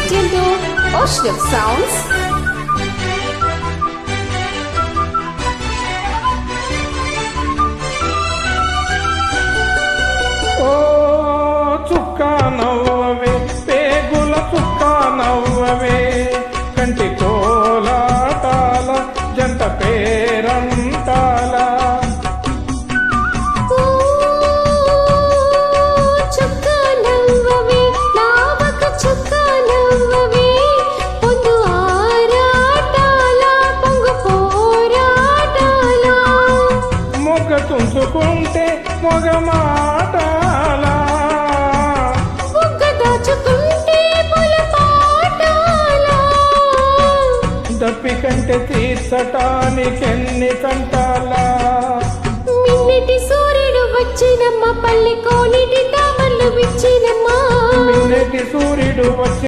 tuned to Ocean of Sounds. చుక్కా నవ్వవే పేగుల చుక్కా నవ్వవే కంటి కోలాటాల జంట పేరంటాల మొగ్గ తుంచుకుంటే మొగ మాటాల దప్పి కంటే తీర్చటానికెన్ని తంటాలా మిన్నటి సూర్యుడు వచ్చినమ్మ పల్లె కోనిటి తామర్లు విచ్చినమ్మ మిన్నటి సూర్యుడు వచ్చి